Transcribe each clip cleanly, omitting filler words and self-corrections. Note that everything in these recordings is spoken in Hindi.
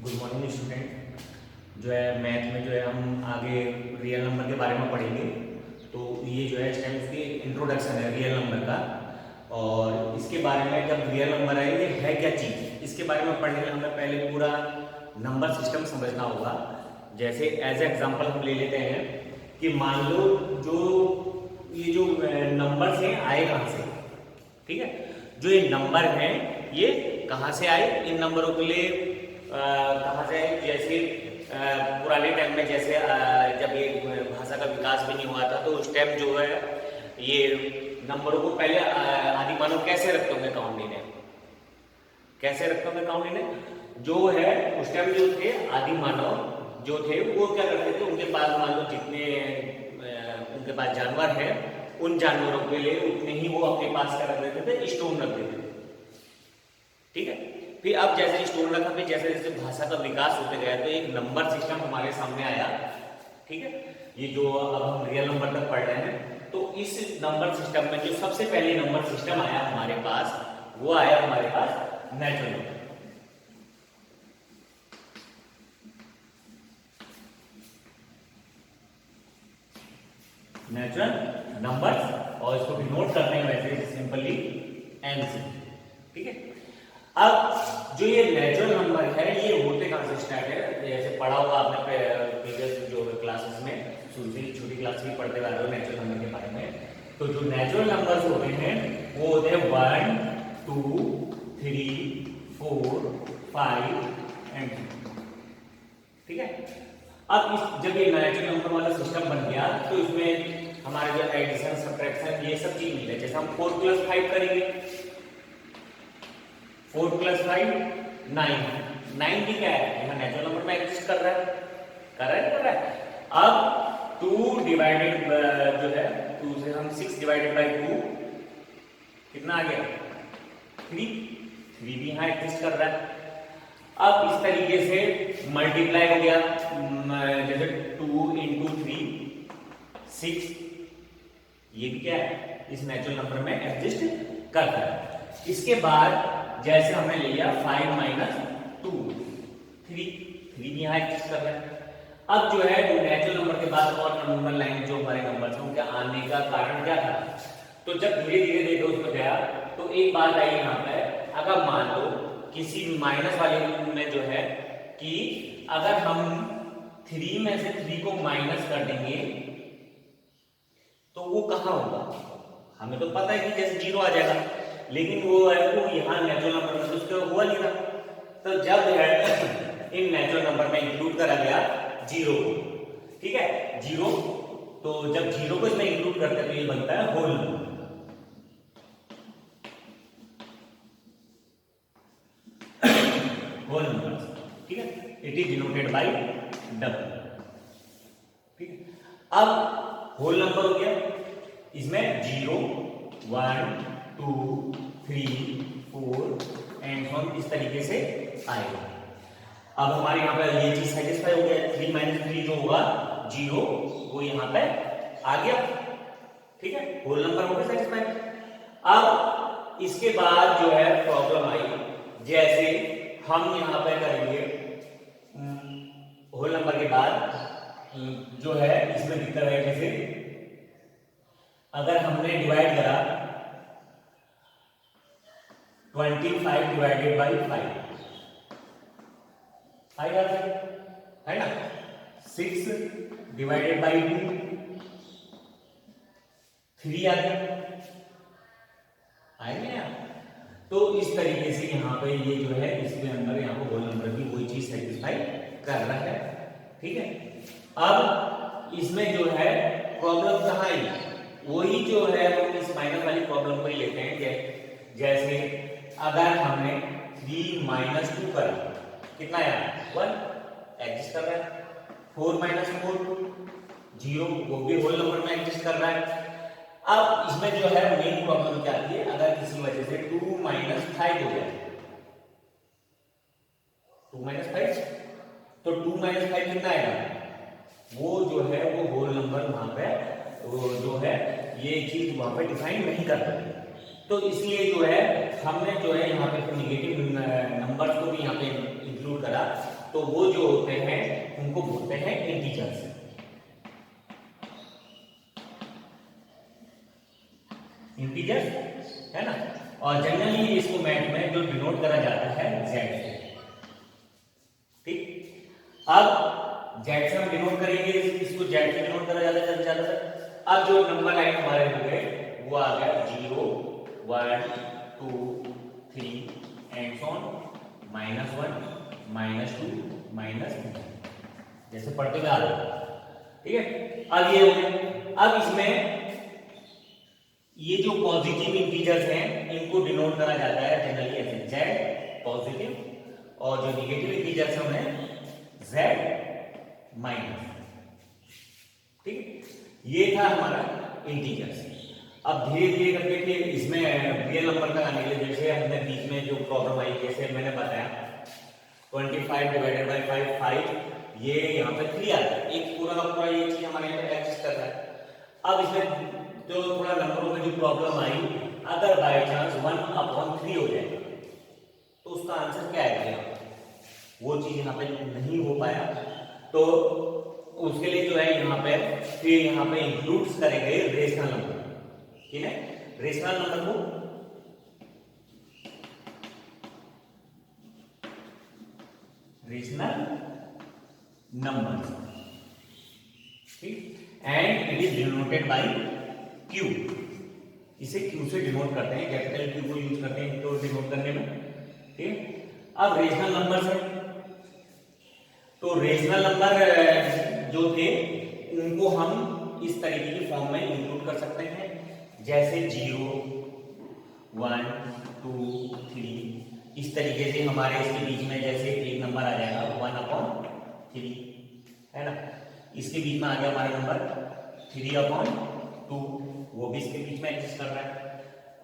Good morning student. जो है मैथ में जो है हम आगे रियल नंबर के बारे में पढ़ेंगे। तो ये जो है इस टाइम इसकी इंट्रोडक्शन है रियल नंबर का। और इसके बारे में जब रियल नंबर है ये है क्या चीज़, इसके बारे में पढ़ने के लिए हमें पहले पूरा नंबर सिस्टम समझना होगा। जैसे एज एग्जांपल हम ले लेते हैं कि मान लो जो ये जो नंबर्स हैं आए कहाँ से, ठीक है। जो ये नंबर हैं ये कहाँ से आए, इन नंबरों के लिए कहाँ से आए। जैसे पुराने टाइम में जैसे जब ये भाषा का विकास भी नहीं हुआ था तो उस टाइम जो है ये नंबरों को पहले आदि मानव कैसे रखते होंगे काउंटी ने, कैसे रखते होंगे काउंटी ने। जो है उस टाइम जो थे आदि मानव जो थे वो क्या करते थे, उनके पास मान लो जितने उनके पास जानवर हैं उन जानवरों के लिए उतने ही वो अपने पास क्या रख देते थे, स्टोन रख देते थे, ठीक है। फिर अब जैसे स्टोन रखा, फिर जैसे जैसे भाषा का विकास होते गया तो एक नंबर सिस्टम हमारे सामने आया, ठीक है। ये जो अब हम रियल नंबर तक पढ़ रहे हैं तो इस नंबर सिस्टम में जो सबसे पहले नंबर सिस्टम आया हमारे पास वो आया हमारे पास नेचुरल नंबर। नेचुरल नंबर्स, और इसको भी नोट करते हैं वैसे सिंपली एन से, ठीक है। अब जो ये नेचुरल नंबर है ये होते कहां से स्टार्ट है, जैसे पढ़ा होगा आपने प्रीवियस जो क्लासेस में, छोटी क्लास में पढ़ते आ रहे हो नेचुरल नंबर के बारे में। तो जो नेचुरल नंबर्स होते हैं वो होते हैं 1 2 3 4 5 एंड, ठीक है। अब जब ये नेचुरल नंबर वाला सिस्टम बन गया तो इसमें हमारे जो एडिशन सब्ट्रैक्शन ये सब चीज मिल है। जैसे हम 4 + 5 करेंगे, 4 + 5 9 भी क्या है, यहाँ नेचुरल नंबर में एग्जिस्ट कर रहा है। अब 2 डिवाइडेड जो है 2 से हम 6 डिवाइडेड बाई 2 कितना आ गया 3 भी यहाँ एग्जिस्ट कर रहा है। अब इस तरीके से मल्टीप्लाई हो गया, जैसे 2 × 3 6, ये भी क्या है इस नेचुरल नंबर में एग्जिस्ट करता है। इसके बाद जैसे हमने ले लिया 5 - 2 3 यहाँ एग्जिस्ट कर रहा है। अब जो है वो नेचुरल नंबर के बाद और नंबर लाइन जो हमारे नंबर थे उनके आने का कारण क्या था, तो जब धीरे धीरे देखो उसमें गया तो एक बात आई यहाँ पे, अगर मान लो किसी माइनस वाले में जो है कि अगर हम 3 में से 3 को माइनस कर देंगे तो वो कहाँ होगा, हमें तो पता है कि जैसे 0 आ जाएगा, लेकिन वो है वो यहाँ नेचुरल नंबर में उसका हुआ नहीं था। तो जब है इन नेचुरल नंबर में इंक्लूड करा गया 0 को, ठीक है 0, तो जब 0 को इसमें इंक्लूड करते हैं तो ये बनता है होल नंबर, होल नंबर, ठीक है। It is denoted by double, ठीक है। अब होल नंबर हो गया, इसमें 0 1 2 3 4 एंड सो ऑन इस तरीके से आएगा। अब हमारे यहाँ पे ये चीज सेटिस्फाई हो गया, 3 - 3 जो होगा 0 वो यहाँ पे आ गया, ठीक है, होल नंबर हो गया सेटिस्फाई। अब इसके बाद जो है प्रॉब्लम आई, जैसे हम यहाँ पे करेंगे होल नंबर के बाद जो है इसमें दिक्कत है, जैसे अगर हमने डिवाइड करा 25 डिवाइडेड बाई 5 आ गया, है ना। 6 डिवाइडेड बाई 2 3 आ गया, आएंगे ना। तो इस तरीके से यहाँ पे ये जो है इसके अंदर यहाँ पे होल नंबर भी वही चीज सेटिस्फाई कर रहा है, ठीक है। अब इसमें जो है प्रॉब्लम कहाँ आई, वही जो है हम इस माइनस वाली प्रॉब्लम को ही लेते हैं। जैसे अगर हमने 3 - 2 करा कितना आया 1 एग्जिस्ट कर रहा है, 4 - 4 0 वो भी होल नंबर में एग्जिस्ट कर रहा है। अब इसमें जो है मेन प्रॉब्लम क्या आती है, अगर किसी वजह से 2 - 5 हो जाए, 2 - 5 तो 2 - 5 कितना आएगा, वो जो है वो होल नंबर वहां पे वो जो है ये चीज वहां पे डिफाइन नहीं कर पाती। तो इसलिए जो है हमने जो है यहाँ पे नेगेटिव नंबर्स को भी यहाँ पे इंक्लूड करा, तो वो जो होते हैं उनको बोलते हैं इंटीजर्स। इंटीजर्स है ना। और जनरली इसको मैथ में जो डिनोट करा जाता है जेड से। ठीक, अब जेड से हम डिनोट करेंगे, इसको जेड से डिनोट करा जाता है ज्यादातर। अब जो नंबर लाइन हमारे हो गए वो आ गया 0 1 2 3 एंड सो ऑन, -1 -2 -3 जैसे पढ़ते हुए आ रहे हैं। ठीक है, अब ये हो गया। अब इसमें ये जो पॉजिटिव इंटीजर्स हैं इनको डिनोट करा जाता है जनरली ऐसे जेड पॉजिटिव, और जो निगेटिव इंटीजर्स हैं उन्हें जेड माइनस। ठीक, ये था हमारा इंटीजर्स। अब धीरे धीरे करके कि इसमें रियल नंबर तक आने के लिए जैसे हमने बीच में जो प्रॉब्लम आई, जैसे मैंने बताया 25 डिवाइडेड बाय 5 5, ये यहाँ पे 3 आ रहा है, एक पूरा का पूरा ये चीज हमारे यहाँ पे एग्जिस्ट कर रहा है। अब इसमें जो थोड़ा नंबरों में जो प्रॉब्लम आई, अगर बाय चांस 1/3 हो जाए तो उसका आंसर क्या आएगा, वो चीज यहाँ पे नहीं हो पाया। तो उसके लिए जो है यहाँ पे फिर यहाँ पे इंक्लूड्स करेंगे रेशनल नंबर। ठीक है, रेशनल नंबर को रेशनल नंबर, ठीक, and it is denoted by Q. इसे क्यू से डिनोट करते हैं, कैपिटल क्यू को यूज करते हैं तो डिनोट करने में। ठीक, अब रेशनल नंबर है, तो रेशनल नंबर जो थे उनको हम इस तरीके की फॉर्म में इंक्लूड कर सकते हैं, जैसे 0 1 2 3। इस तरीके से हमारे इसके बीच में जैसे एक नंबर आ जाएगा 1/3, है ना। इसके बीच में आ गया हमारा नंबर 3/2, वो भी इसके बीच में एग्जिस्ट कर रहा है।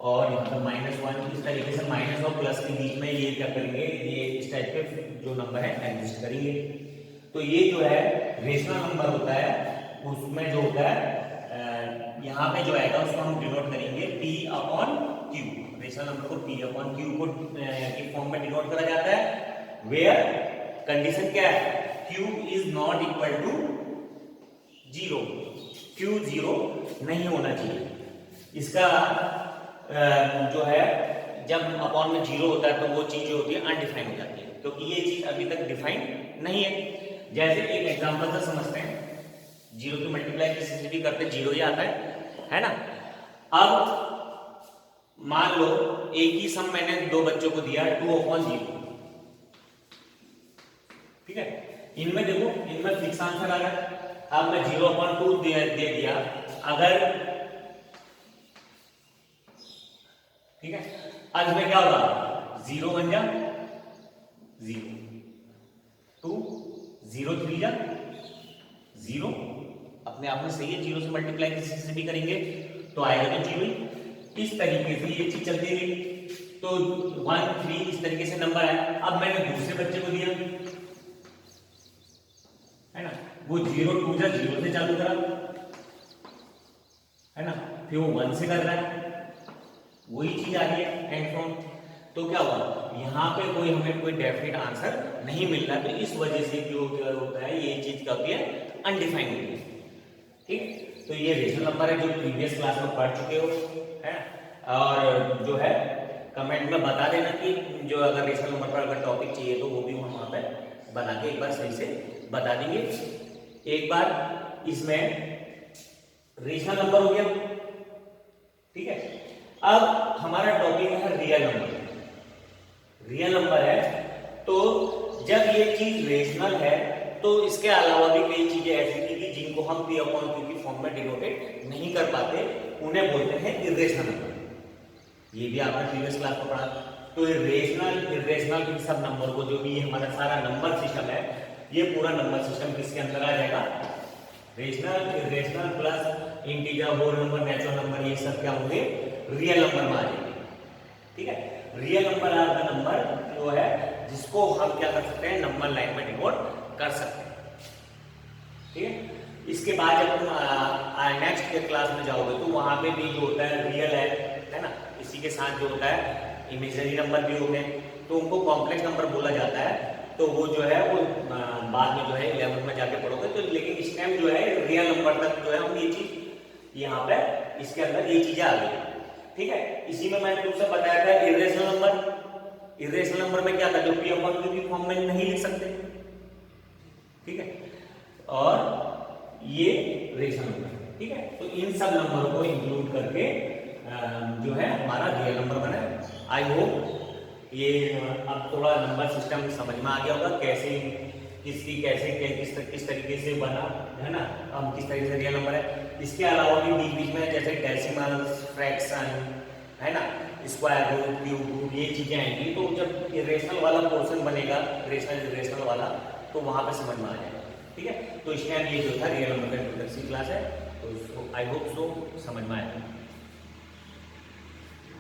और यहाँ पर -1, इस तरीके से माइनस और प्लस के बीच में ये क्या करेंगे, ये इस टाइप के जो नंबर है एग्जिस्ट करेंगे। तो ये जो है रेशनल नंबर होता है, उसमें जो होता है यहाँ पे जो आएगा उसको हम डिनोट करेंगे P/Q। रेशनल नंबर को P/Q को की फॉर्म में डिनोट करा जाता है, वेयर कंडीशन क्या है, Q is not equal to 0, Q 0 नहीं होना चाहिए। इसका जो है जब अपॉन में 0 होता है तो वो चीज जो होती है अनडिफाइंड हो जाती है, क्योंकि ये चीज अभी तक डिफाइन नहीं है। जैसे एक एग्जांपल से समझते हैं, 0 की मल्टीप्लाई किसी से भी करते 0 ही आता है ना। अब मान लो एक ही सम मैंने दो बच्चों को दिया 2/0, ठीक है। इनमें देखो, इनमें फिक्स आंसर आ रहा है। अब मैं 0/2 दे दिया अगर, ठीक है। अब इसमें क्या होगा, 0 बन जा 0, 2 0 3 जा 0, अपने आप में सही है। 0 से मल्टीप्लाई किसी से भी करेंगे तो आएगा तो 0 ही। इस तरीके से ये चीज चलती रही, तो 1 3 इस तरीके से नंबर आया। अब मैंने दूसरे बच्चे को दिया, है ना, वो 0 2 जा 0 से चालू करा, है ना, फिर वो 1 से कर रहा है, वही चीज आ रही है एंड फ्रॉम। तो क्या हुआ, यहाँ पे कोई हमें कोई डेफिनेट आंसर नहीं मिल रहा, तो इस वजह से जो क्या होता है, ये चीज क्या होती है, अनडिफाइंड होती है। ठीक, तो ये रेशनल नंबर है जो प्रीवियस क्लास में पढ़ चुके हो, है। और जो है कमेंट में बता देना कि जो अगर रेशनल नंबर पर अगर टॉपिक चाहिए तो वो भी हम वहाँ पे बना के एक बार सही से बता देंगे। एक बार इसमें रेशनल नंबर हो गया, ठीक है। अब हमारा टॉपिक है रियल नंबर। रियल नंबर है तो जब ये चीज रेशनल है तो इसके अलावा भी कई चीजें ऐसी थी कि जिनको हम P/Q की फॉर्म में डिनोटेट नहीं कर पाते, उन्हें बोलते हैं इरेशनल नंबर। ये भी आपने प्रीवियस क्लास में पढ़ा। तो रेशनल इरेशनल इन सब नंबर को, जो भी हमारा सारा नंबर सिस्टम है, ये पूरा नंबर सिस्टम किसके अंदर आ जाएगा, rational irrational plus integer whole number natural number, ये सब क्या होंगे, रियल नंबर में आ जाएंगे। ठीक है, real number are the number जो है जिसको हम क्या कर सकते हैं, नंबर लाइन में डिनोट कर सकते हैं। ठीक है, इसके बाद जब तुम नेक्स्ट के क्लास में जाओगे तो वहां पे भी जो होता है रियल है ना, इसी के साथ जो होता है इमेजिनरी नंबर भी होते हैं, तो उनको कॉम्प्लेक्स नंबर बोला जाता है। तो वो जो है वो बाद में जो है 11th में जाके पढ़ोगे। तो लेकिन इस टाइम जो है रियल नंबर तक जो है हम ये चीज यहाँ पे इसके अंदर ये चीजें आ गई। ठीक है, इसी में मैंने तुमसे बताया था इरेशनल नंबर। इरेशनल नंबर में क्या था, जो P/Q की फॉर्म में नहीं लिख सकते। ठीक है, और ये रेशनल नंबर। ठीक है, तो इन सब नंबर को इंक्लूड करके जो है हमारा रियल नंबर बना। आई होप ये अब थोड़ा नंबर सिस्टम समझ में आ गया होगा, कैसे किस तरीके से बना है ना, हम किस तरीके से रियल नंबर है। इसके अलावा भी बीच बीच में जैसे डेसिमल्स, फ्रैक्शन है ना, स्क्वायर रूट, क्यूब रूट, ये चीजें आएंगी। तो जब इरेशनल वाला पोर्शन बनेगा, इरेशनल वाला, तो वहां पे समझ में आ जाएगा। ठीक है, तो इस टाइम ये जो था रियल नंबर का इंट्रोडक्शन क्लास है, तो आई होप सो समझ में आएगा।